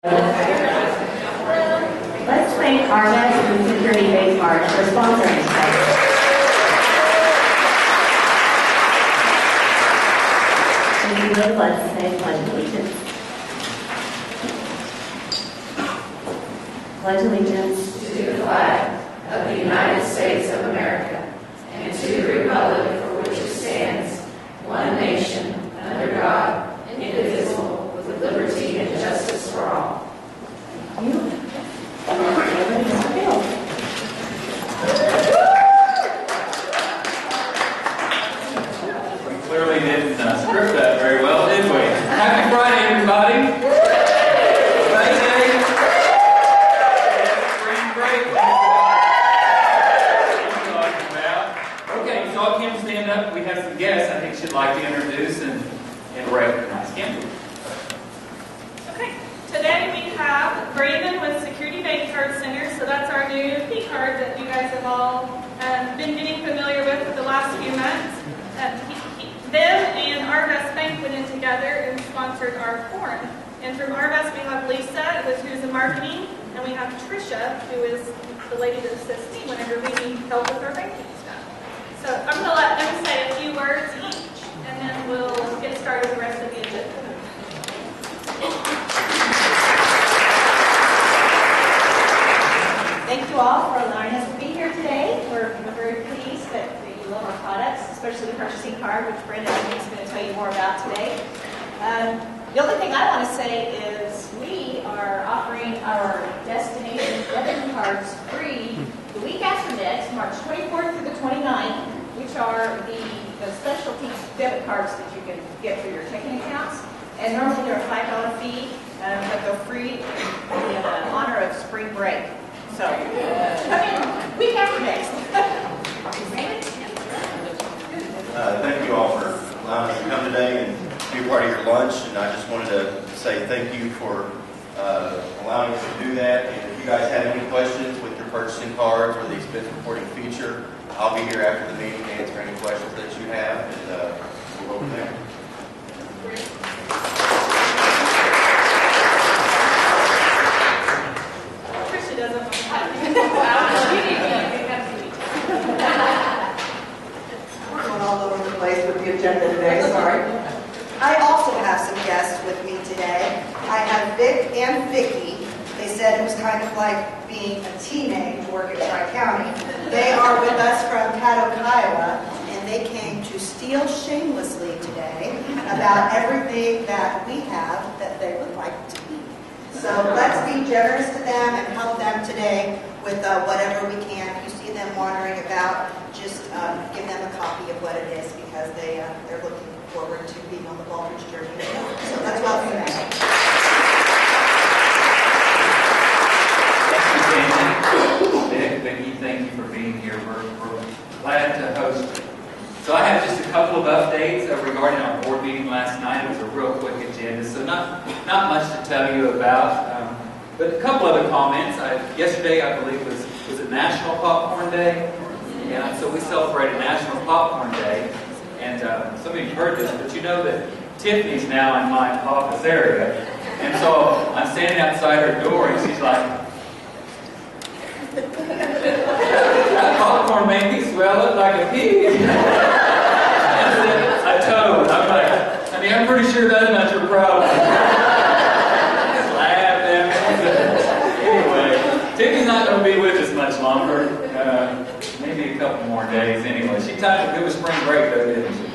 Let's thank Arvest and Security Base March for sponsoring today. If you would, let's say pledge allegiance. Pledge allegiance to the flag of the United States of America and to the republic for which it stands, one nation, under God, indivisible, with liberty and justice for all. Thank you. We clearly didn't script that very well, did we? Happy Friday, everybody! Friday! Spring break! Okay, so all Kim stand up. We have some guests I think she'd like to introduce and recognize. Kim? Okay, today we have Brandon with Security Bank Card Center, so that's our new P card that you guys have all been getting familiar with for the last few months. Them and Arvest Bank went in together and sponsored our corn. And from Arvest we have Lisa, who's in marketing, and we have Trisha, who is the lady that assists me whenever we need help with our banking stuff. So I'm going to let them say a few words each, and then we'll get started with the rest of the agenda. Thank you all for allowing us to be here today. We're very pleased that you love our products, especially the purchasing card, which Brandon is going to tell you more about today. The only thing I want to say is we are offering our destination debit cards free the week after next, March 24th through the 29th, which are the specialty debit cards that you can get for your checking accounts. And normally they're a $5 fee, but they're free in honor of spring break. So, week after next. Thank you all for allowing us to come today and be part of your lunch. And I just wanted to say thank you for allowing us to do that. And if you guys have any questions with your purchasing cards or the expense reporting feature, I'll be here after the meeting to answer any questions that you have. And we'll go from there. Going all over the place with the agenda today, sorry. I also have some guests with me today. I have Vic and Vicky. They said it was kind of like being a teenage to work at Tri-County. They are with us from Caddo, Iowa, and they came to steal shamelessly today about everything that we have that they would like to eat. So let's be generous to them and help them today with whatever we can. If you see them wandering about, just give them a copy of what it is because they're looking forward to being on the Baldridge journey as well. So let's welcome them. Vicki, thank you for being here. We're glad to host you. So I have just a couple of updates regarding our board meeting last night. It was a real quick agenda, so not much to tell you about, but a couple other comments. Yesterday, I believe, was it National Popcorn Day? Yeah, so we celebrated National Popcorn Day, and some of you have heard this, but you know that Tiffany's now in my office area, and so I'm standing outside her door, and she's like, that popcorn made me swell up like a pig. A toad. I'm like, honey, I'm pretty sure that's not your problem. Just laugh at me. Anyway, Tiffany's not going to be with us much longer. Maybe a couple more days anyway. She tied a good spring break though, didn't she?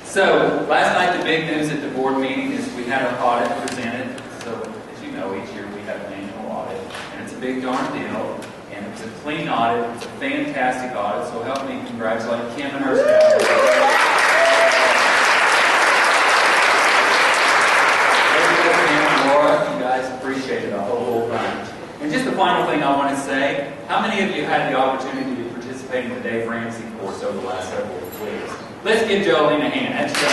So, last night the big news at the board meeting is we had our audit presented. So, as you know, each year we have an annual audit. And it's a big darn deal. And it was a clean audit. It's a fantastic audit. So help me congratulate Kim and her staff. Laura, you guys appreciate it a whole bunch. And just the final thing I want to say, how many of you had the opportunity to participate in the Dave Ramsey course over the last several weeks? Let's give Jolene a hand. That's so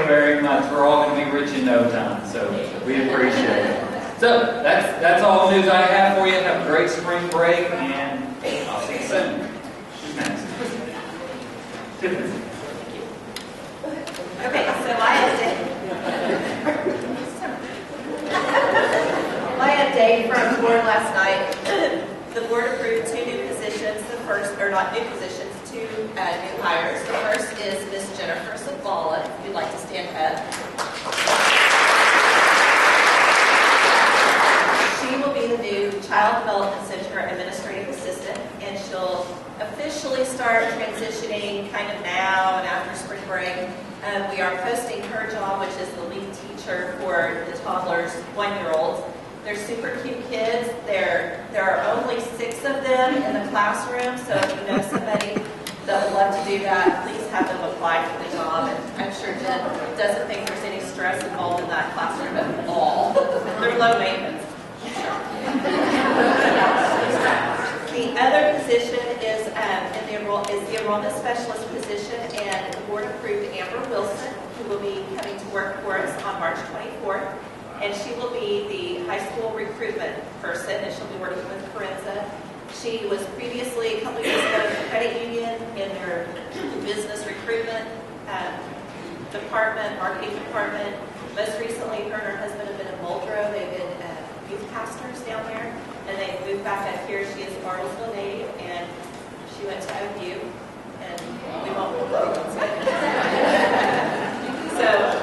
very much. We're all going to be rich in no time, so we appreciate it. So that's all the news I have for you. Have a great spring break, and I'll see you soon. Who's next? Tiffany. board last night, the board approved 2 new positions. The first, or not new positions, 2 new hires. The first is Miss Jennifer Savala, if you'd like to stand up. She will be the new Child Development Center Administrative Assistant, and she'll officially start transitioning kind of now and after spring break. We are posting her job, which is the lead teacher for the toddlers, 1-year-olds. They're super cute kids. There are only 6 of them in the classroom, so if you know somebody that would love to do that, please have them apply for the job. And I'm sure Jen doesn't think there's any stress involved in that classroom at all. They're low maintenance. The other position is the enrollment specialist position, and the board approved Amber Wilson, who will be coming to work for us on March 24th. And she will be the high school recruitment person, and she'll be working with Corinza. She was previously, a couple years ago, in the credit union in their business recruitment department, marketing department. Most recently, her and her husband have been in Muldrow. They've been youth pastors down there, and they moved back up here. She is a Bartlesville native, and she went to OU, and we won't go. So,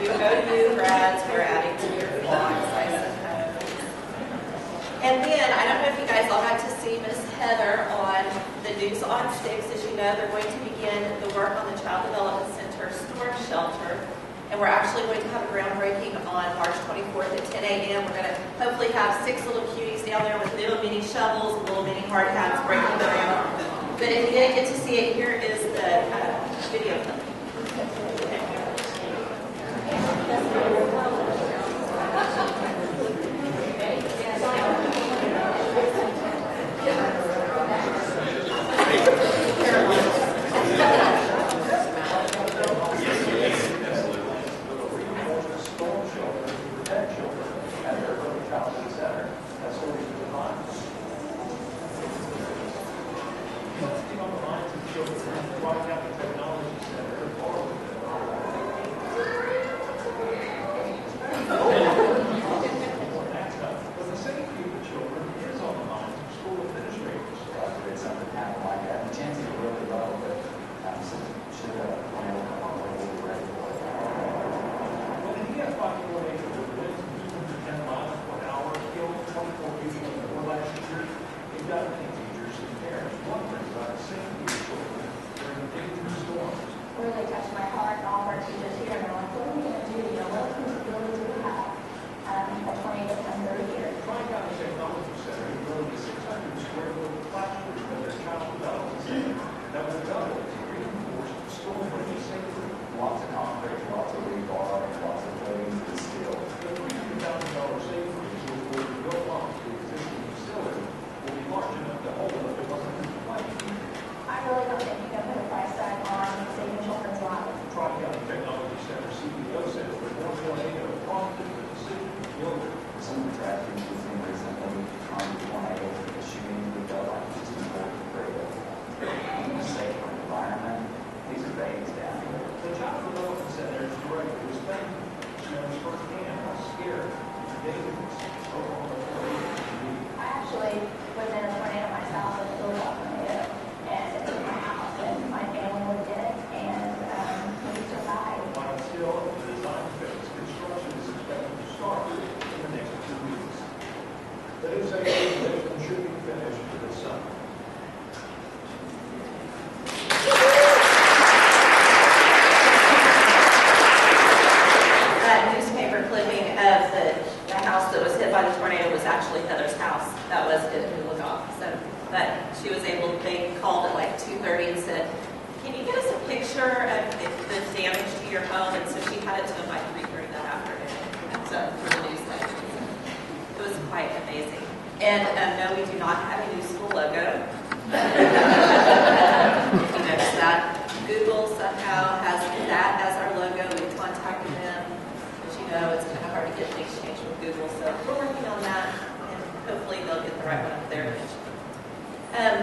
you OU grads, we're adding to your vlogs, I suppose. And then, I don't know if you guys all got to see Miss Heather on the News on 6. As you know, they're going to begin the work on the Child Development Center storm shelter. And we're actually going to have a groundbreaking on March 24th at 10 a.m. We're going to hopefully have 6 little cuties down there with little mini shovels and little mini hard hats breaking the ground. But if you didn't get to see it, here is the video clip.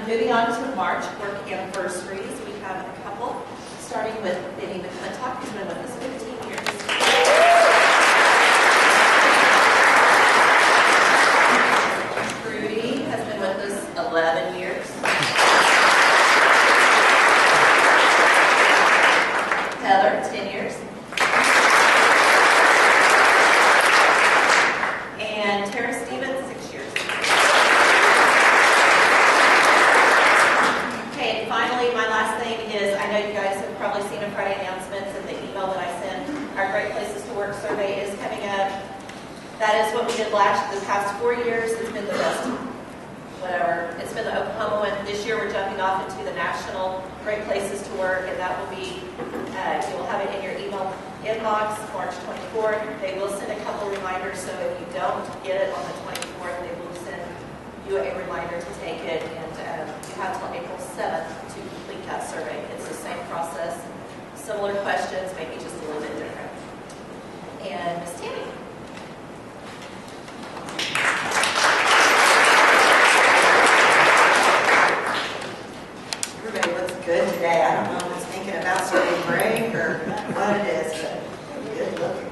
Moving on to March work anniversaries, we have a couple, starting with Benny McClintock, who's been with us 15 years. survey is coming up. That is what we did the past 4 years. It's been the best, whatever. It's been the Oklahoma one. This year we're jumping off into the national Great Places to Work, and that will be, you will have it in your email inbox March 24th. They will send a couple reminders, so if you don't get it on the 24th, they will send you a reminder to take it, and you have till April 7th to complete that survey. It's the same process, similar questions, maybe just a little bit different. And Ms. Tammy. Everybody looks good today. I don't know if it's thinking about spring break or what it is, but good looking.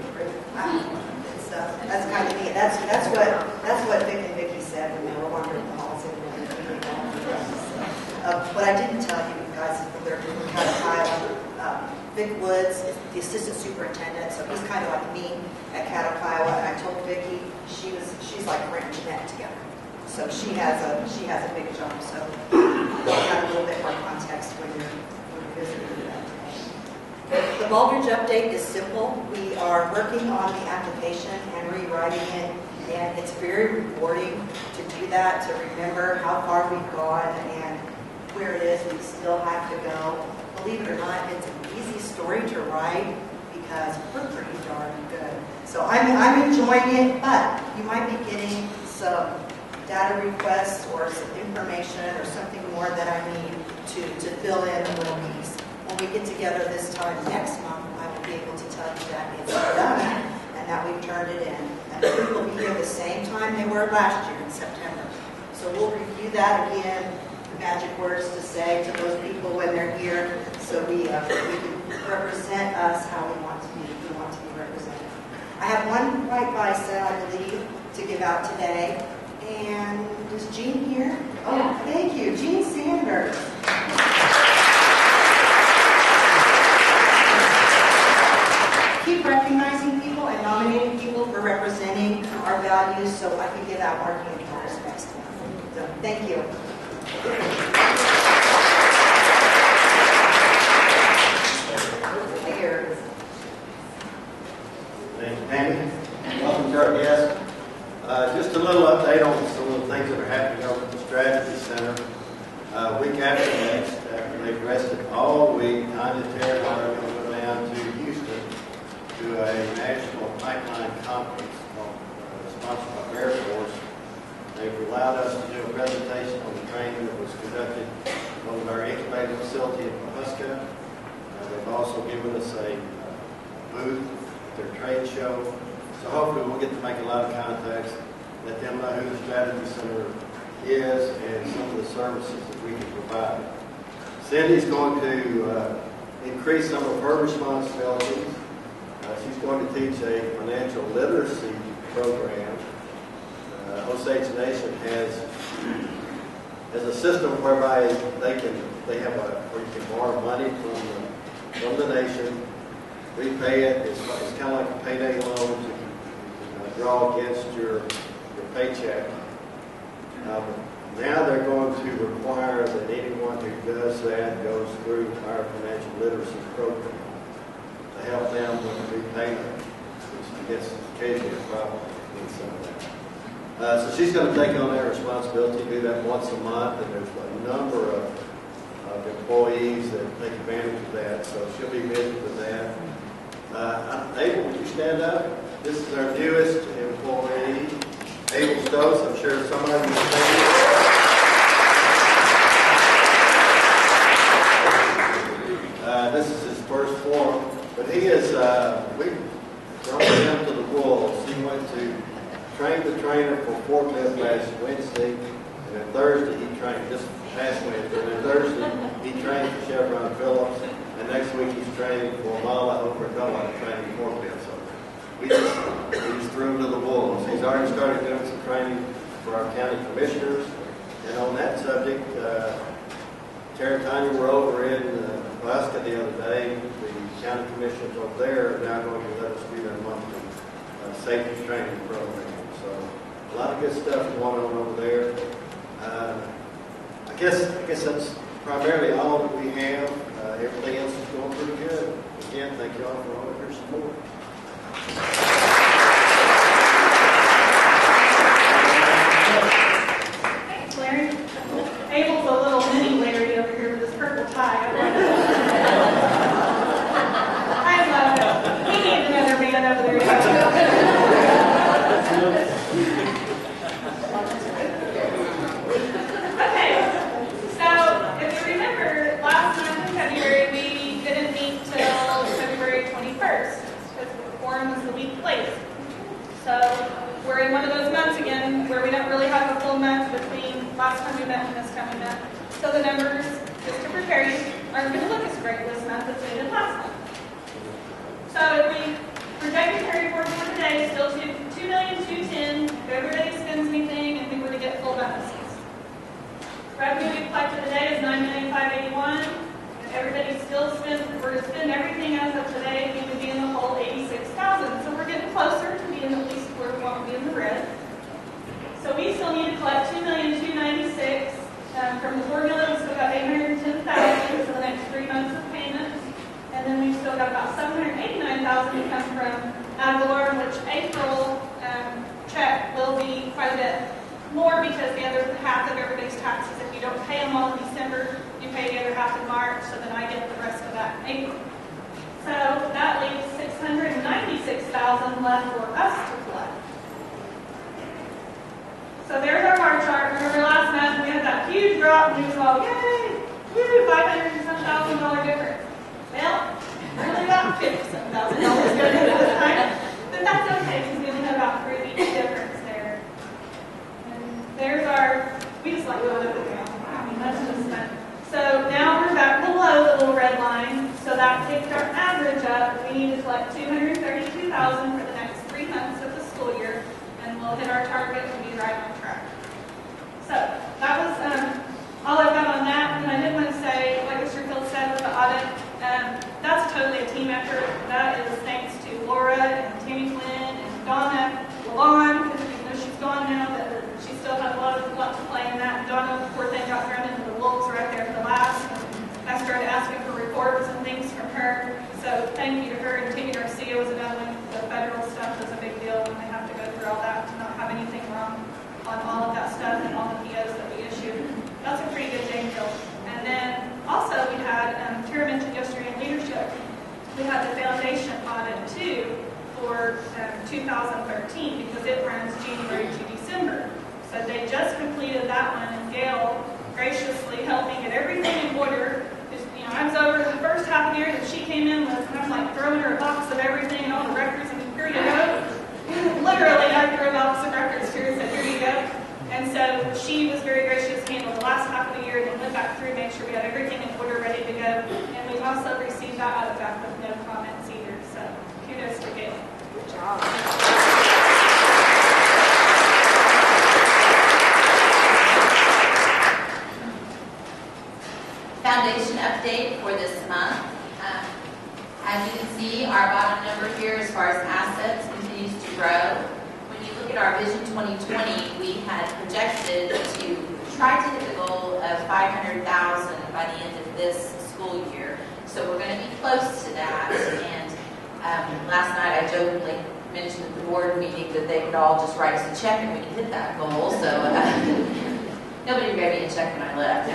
That's kind of neat. That's what Vic and Vicki said when they were wandering the halls. What I didn't tell you guys is that they're from Caterpillar. Vic Woods is the assistant superintendent, so he's kind of like me at Caterpillar. And I told Vicki she's like Brent and Jeanette together. So she has a big job. So you'll have a little bit more context when you're visiting that. The Baldridge update is simple. We are working on the application and rewriting it, and it's very rewarding to do that, to remember how far we've gone and where it is we still have to go. Believe it or not, it's an easy story to write because we're pretty darn good. So I'm enjoying it, but you might be getting some data requests or some information or something more that I need to fill in a little piece. When we get together this time next month, I will be able to tell you that it's done and that we've turned it in. And the people will be here the same time they were last year in September. So we'll review that again, the magic words to say to those people when they're here, so we can represent us how we want to be represented. I have one white bicep, I believe, to give out today. And is Jean here? Oh, thank you. Jean Sanders. Keep recognizing people and nominating people for representing our values so I can give out marketing cards next month. So, thank you. Here. Thank you, Tammy. Welcome to our guests. Just a little update on some of the things that are happening over at the Strategy Center. Week after next, after they've rested all week, Tanya and Terry are going to go down to Houston to a national pipeline conference sponsored by Air Force. They've allowed us to do a presentation on the training that was conducted on our incubator facility in Pahuska. They've also given us a booth at their trade show. So hopefully we'll get to make a lot of contacts, let them know who the Strategy Center is and some of the services that we can provide. Cindy's going to increase some of her responsibilities. She's going to teach a financial literacy program. Osage Nation has a system whereby where you can borrow money from the nation, repay it. It's kind of like a payday loan to draw against your paycheck. Now they're going to require that anyone who does that goes through our financial literacy program to help them with the repayment, which I guess is occasionally a problem in some of that. So she's going to take on that responsibility, do that once a month, and there's a number of employees that take advantage of that, so she'll be busy with that. Abel, would you stand up? This is our newest employee, Abel Stokes. I'm sure some of you have this is his first forum, but he is, we've thrown him to the wolves. He went to train the trainer for forklift last Wednesday, and then Thursday he trained, this past Wednesday, and then Thursday he trained for Chevron Phillips, and next week he's training for Mala over at Belmont training forklift. So we just threw him to the wolves. He's already started doing some training for our county commissioners, and on that subject, Tara and Tanya were over in Alaska the other day. The county commissioners over there are now going to let us do their monthly safety training program. So a lot of good stuff going on over there. I guess that's primarily all that we have. Everything else is going pretty good. Again, thank you all for all of your support. Thanks, Larry. Abel's a little mini Larry over here with his purple tie. I love it. He needs another man over there. Okay, so if you remember, last month in February, we didn't meet till February 21st because the forum was the week late. So we're in one of those months again where we don't really have a full month between last time we met and this time we met. So the numbers, just to prepare you, aren't going to look as great this month as they did last month. So if we projected carry forward for today, still $2,210,000 if everybody spends anything and we were to get full bonuses. Revenue we collected today is $9,581,000. If everybody still spends, we're to spend everything as of today, we would be in the hole $86,000. So we're getting closer to being at least where we want to be in the red. So we still need to collect $2,296,000 from the formula. We still got $810,000 for the next 3 months of payments, and then we've still got about $789,000 to come from ad valorem, which April check will be quite a bit more because the other half of everybody's taxes, if you don't pay them all in December, you pay the other half in March, so then I get the rest of that in April. So that leaves $696,000 left for us to collect. So there's our bar chart. Remember last month we had that huge drop and we was all, yay, woo, $500,000 difference. Well, really about $57,000 difference this time. But that's okay because we only had about 3 weeks difference there. And there's our, we just like going up and down. I mean, that's just fun. So now we're back below the little red line. So that takes our average up. We need to collect $232,000 for the next 3 months of the school year. And we'll hit our target and be right on track. So that was all I've got on that. And I did want to say, like Mr. Field said with the audit, that's totally a team effort. That is thanks to Laura and Tammy Flynn and Donna Lalonde, because even though she's gone now, that she still has a lot to play in that. Donna, before they got thrown into the wolves right there at the last, I started asking for reports and things from her. So thank you to her, and taking our CO was another one. The federal stuff is a big deal when they have to go through all that to not have anything wrong on all of that stuff and all the POs that we issued. That's a pretty good Jane deal. And then also we had, Tara mentioned yesterday in leadership, we had the foundation audit too for 2013 because it runs January to December. So they just completed that one, and Gail graciously helped me get everything in order. You know, I was over the first half of the year that she came in with, and I'm like throwing her a box of everything and all the records, and here you go. Literally, I threw a box of records to her and said, here you go. And so she was very gracious, handled the last half of the year, and then went back through, make sure we had everything in order, ready to go. And we also received that audit back with no comments either. So kudos to Gail. Good job. Foundation update for this month. As you can see, our bottom number here as far as assets continues to grow. When you look at our Vision 2020, we had projected to try to hit the goal of $500,000 by the end of this school year. So we're going to be close to that. And last night I jokingly mentioned at the board meeting that they could all just write us a check and we could hit that goal. So nobody gave me a check when I left.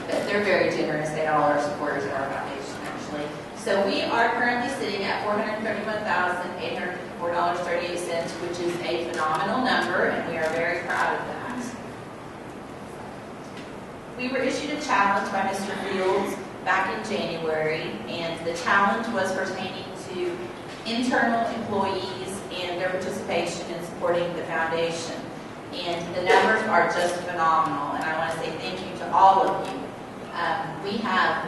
But they're very generous. They all are supporters of our foundation, actually. So we are currently sitting at $431,854.38, which is a phenomenal number, and we are very proud of that. We were issued a challenge by Mr. Fields back in January, and the challenge was pertaining to internal employees and their participation in supporting the foundation. And the numbers are just phenomenal, and I want to say thank you to all of you. We have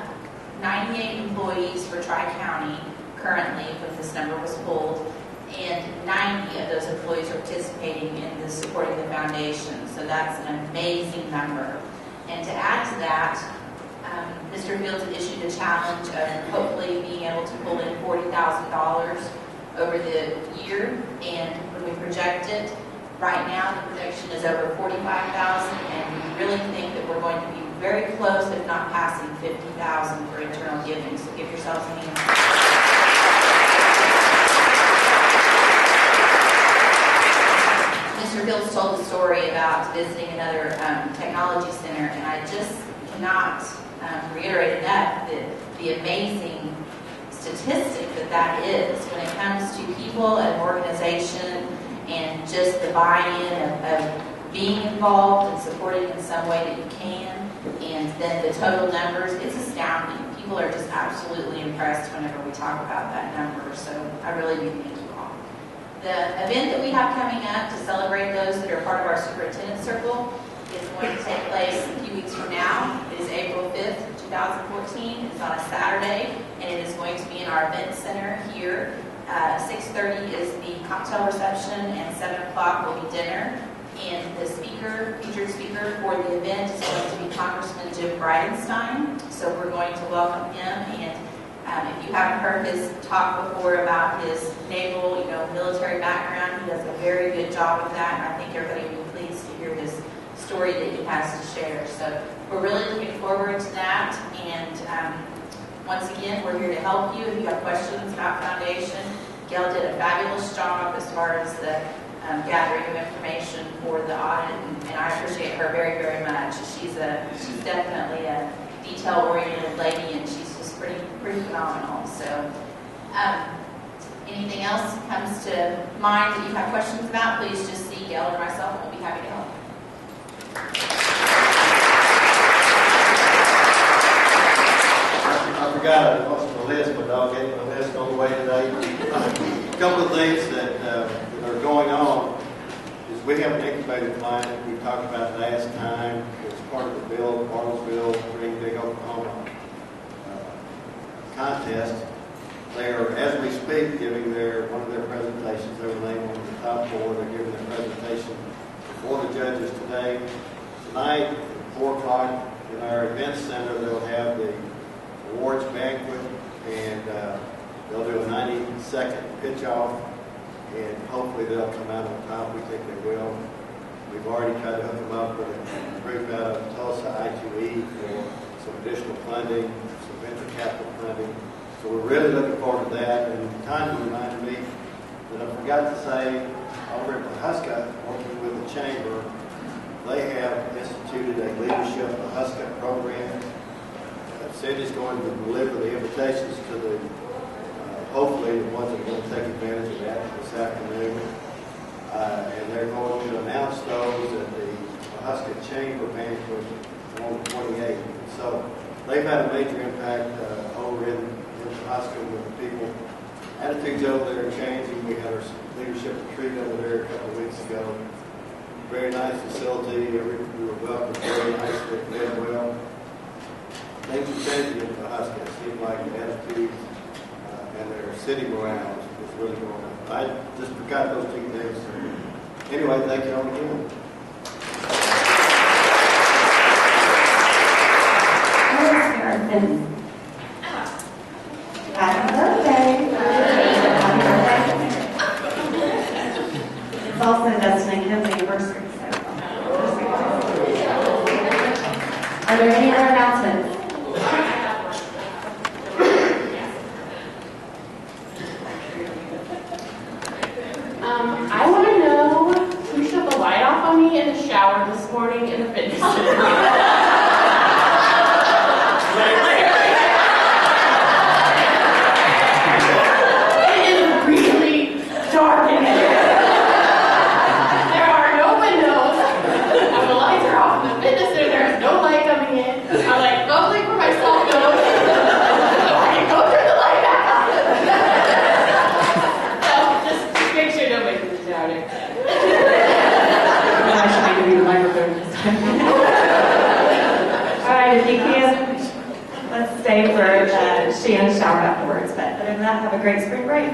98 employees for Tri-County currently, when this number was pulled, and 90 of those employees are participating in the supporting the foundation. So that's an amazing number. And to add to that, Mr. Fields issued a challenge of hopefully being able to pull in $40,000 over the year. And when we project it, right now the projection is over $45,000, and we really think that we're going to be very close, if not passing $50,000 for internal giving. So give yourselves a hand. about visiting another technology center, and I just cannot reiterate enough the amazing statistic that is when it comes to people and organization and just the buy-in of being involved and supported in some way that you can, and then the total numbers, it's astounding. People are just absolutely impressed whenever we talk about that number, so I really do thank you all. The event that we have coming up to celebrate those that are part of our Superintendent Circle is going to take place a few weeks from now. It is April 5th, 2014. It's on a Saturday, and it is going to be in our event center here. 6:30 is the cocktail reception, and 7 o'clock will be dinner. And the featured speaker for the event is going to be Congressman Jim Bridenstine. So we're going to welcome him. And if you haven't heard his talk before about his naval, military background, he does a very good job with that. And I think everybody will be pleased to hear this story that he has to share. So we're really looking forward to that. And once again, we're here to help you. If you have questions about Foundation, Gail did a fabulous job as far as the gathering of information for the audit, and I appreciate her very, very much. She's definitely a detail-oriented lady, and she's just pretty phenomenal. So, anything else comes to mind that you have questions about, please just see Gail or myself, and we'll be happy to help. I forgot most of the list, but I'll get the list on the way today. A couple of things that are going on is we have an incubator client we talked about last time. It's part of the bill, Bartlesville, Green Big Oklahoma contest. They are, as we speak, giving one of their presentations. They were named on the top four. They're giving their presentation before the judges today. Tonight at 4 o'clock in our event center, they'll have the awards banquet, and they'll do a 90-second pitch-off, and hopefully they'll come out on top. We think they will. We've already tried to hook them up with a group out of Tulsa I2E for some additional funding, some venture capital funding. So we're really looking forward to that. And Tanya reminded me that I forgot to say, over at Huska, working with the chamber, they have instituted a leadership Huska program. Cindy's going to deliver the invitations to the, hopefully the ones that are going to take advantage of that this afternoon. And they're going to announce those at the Huska Chamber banquet on the 28th. So they've had a major impact over in Huska with the people. Attitudes over there are changing. We had our leadership retreat over there a couple of weeks ago. Very nice facility. We were welcomed very nicely, fed well. Things are changing in Huska. It seems like the attitudes and their city morale is really going up. I just forgot those two things. Anyway, thank you all again. Happy birthday. It's also Dustin and Kim's anniversary. Are there any other announcements? I want to know who shut the light off on me in the shower this morning in the fitness center. It is really dark in here. There are no windows. And the lights are off in the fitness center. There is no light coming in. I'm like fumbling for myself though. So I can go turn the light back on. So just make sure nobody comes out here. I should maybe read the microphone this time. All right, if you can, let's stay for Shannon's shower afterwards. But other than that, have a great spring break.